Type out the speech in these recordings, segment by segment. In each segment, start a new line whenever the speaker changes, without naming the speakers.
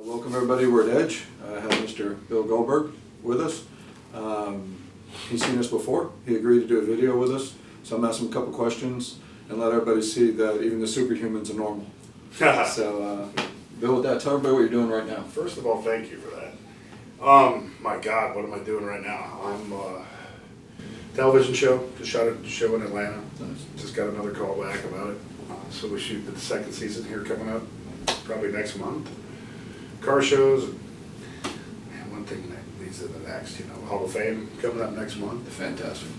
Welcome everybody, we're at Edge. I have Mr. Bill Goldberg with us. He's seen us before. He agreed to do a video with us. So I'm asking him a couple questions and let everybody see that even the superhumans are normal. So Bill, with that, tell everybody what you're doing right now.
First of all, thank you for that. My God, what am I doing right now? I'm television show, just shot a show in Atlanta.
Nice.
Just got another call back about it. So we shoot the second season here coming up, probably next month. Car shows, and one thing that leads to the next, Hall of Fame coming up next month.
Fantastic.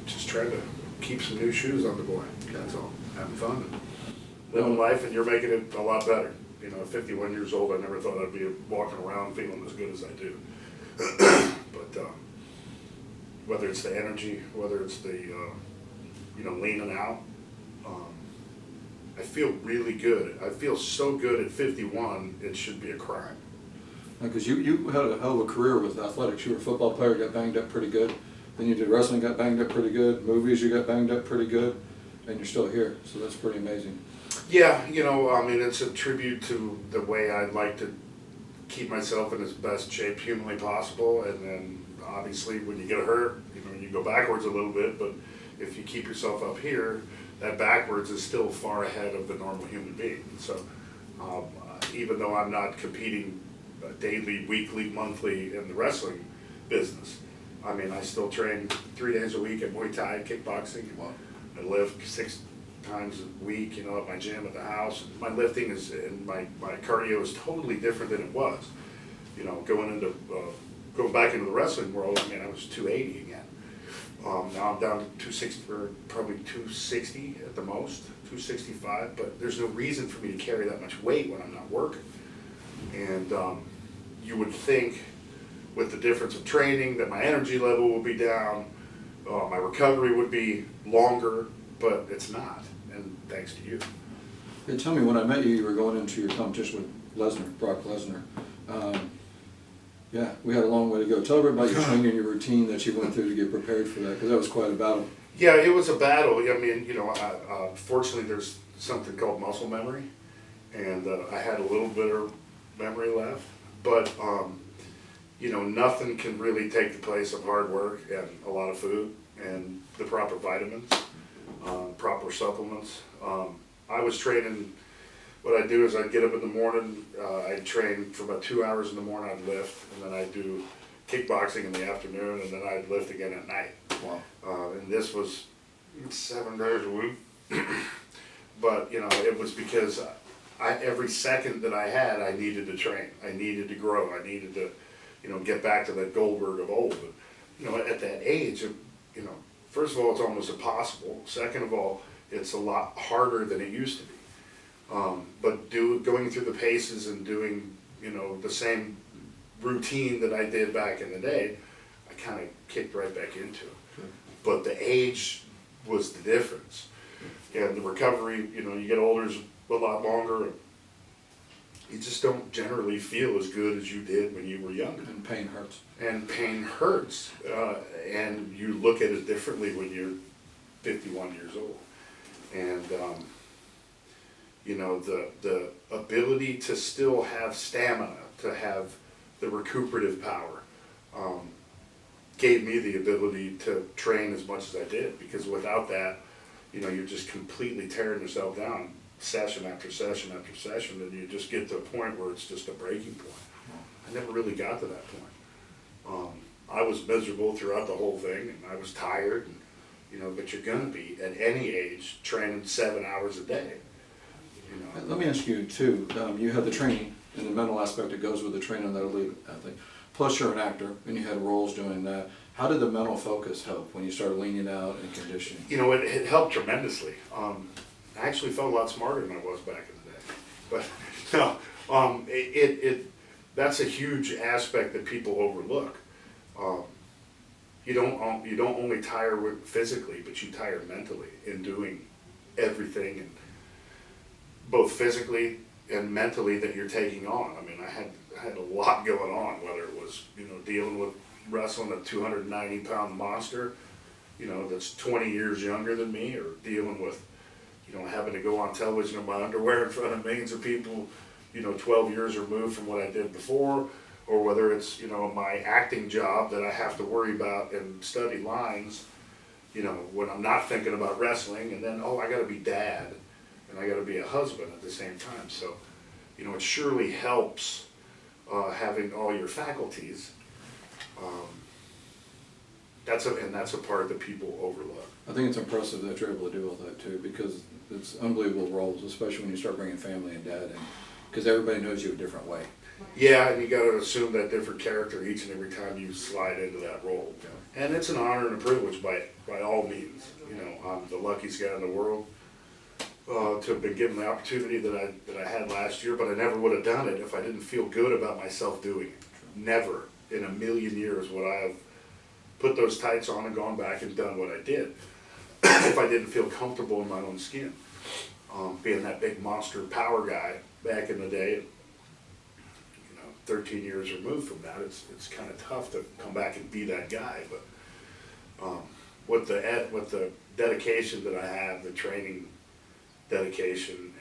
Just trying to keep some new shoes on the boy, that's all. Having fun. Living life, and you're making it a lot better. At 51 years old, I never thought I'd be walking around feeling as good as I do. But whether it's the energy, whether it's the, leaning out, I feel really good. I feel so good at 51, it should be a crime.
Because you had a hell of a career with athletics. You were a football player, got banged up pretty good. Then you did wrestling, got banged up pretty good. Movies, you got banged up pretty good. And you're still here, so that's pretty amazing.
Yeah, it's a tribute to the way I'd like to keep myself in as best shape humanly possible. And then obviously when you get hurt, you go backwards a little bit, but if you keep yourself up here, that backwards is still far ahead of the normal human being. So even though I'm not competing daily, weekly, monthly in the wrestling business, I still train 3 days a week at Muay Thai, kickboxing.
Wow.
I lift 6 times a week, at my gym at the house. My lifting is, and my cardio is totally different than it was. Going back into the wrestling world, I was 280 again. Now I'm down to 260, or probably 260 at the most, 265, but there's no reason for me to carry that much weight when I'm not working. And you would think with the difference of training that my energy level will be down, my recovery would be longer, but it's not, and thanks to you.
Hey, tell me, when I met you, you were going into your competition with Brock Lesnar. Yeah, we had a long way to go. Tell everybody about your training and your routine that you went through to get prepared for that, because that was quite a battle.
Yeah, it was a battle. Fortunately, there's something called muscle memory, and I had a little bit of memory left, but nothing can really take the place of hard work and a lot of food and the proper vitamins, proper supplements. I was training. What I'd do is I'd get up in the morning, I'd train for about 2 hours in the morning, I'd lift, and then I'd do kickboxing in the afternoon, and then I'd lift again at night.
Wow.
And this was 7 days a week. But, it was because every second that I had, I needed to train. I needed to grow. I needed to, get back to that Goldberg of old. But, at that age, first of all, it's almost impossible. Second of all, it's a lot harder than it used to be. But going through the paces and doing, the same routine that I did back in the day, I kind of kicked right back into it.
Sure.
But the age was the difference. And the recovery, you get older, is a lot longer. And you just don't generally feel as good as you did when you were younger.
And pain hurts.
And pain hurts. And you look at it differently when you're 51 years old. And, the ability to still have stamina, to have the recuperative power, gave me the ability to train as much as I did, because without that, you're just completely tearing yourself down session after session after session, and you just get to a point where it's just a breaking point. I never really got to that point. I was miserable throughout the whole thing, and I was tired, and, but you're gonna be, at any age, training 7 hours a day.
Let me ask you too, you had the training and the mental aspect that goes with the training that elite athlete. Plus you're an actor and you had roles doing that. How did the mental focus help when you started leaning out and conditioning?
It helped tremendously. I actually felt a lot smarter than I was back in the day. But no, that's a huge aspect that people overlook. You don't only tire physically, but you tire mentally in doing everything, and both physically and mentally that you're taking on. I had a lot going on, whether it was, dealing with wrestling a 290-pound monster, that's 20 years younger than me, or dealing with, having to go on television in my underwear in front of millions of people, 12 years removed from what I did before, or whether it's, my acting job that I have to worry about and study lines, when I'm not thinking about wrestling, and then, I gotta be dad, and I gotta be a husband at the same time. So, it surely helps having all your faculties. That's a part that people overlook.
I think it's impressive that you're able to do all that too, because it's unbelievable roles, especially when you start bringing family and dad in, because everybody knows you a different way.
Yeah, and you got to assume that different character each and every time you slide into that role.
Yeah.
And it's an honor and a privilege by all means. I'm the luckiest guy in the world to have been given the opportunity that I had last year, but I never would have done it if I didn't feel good about myself doing it. Never in a million years would I have put those tights on and gone back and done what I did if I didn't feel comfortable in my own skin. Being that big monster power guy back in the day, 13 years removed from that, it's kind of tough to come back and be that guy. But with the dedication that I have, the training dedication,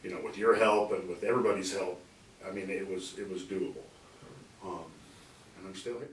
and with your help and with everybody's help, I mean, it was doable, and I'm still here.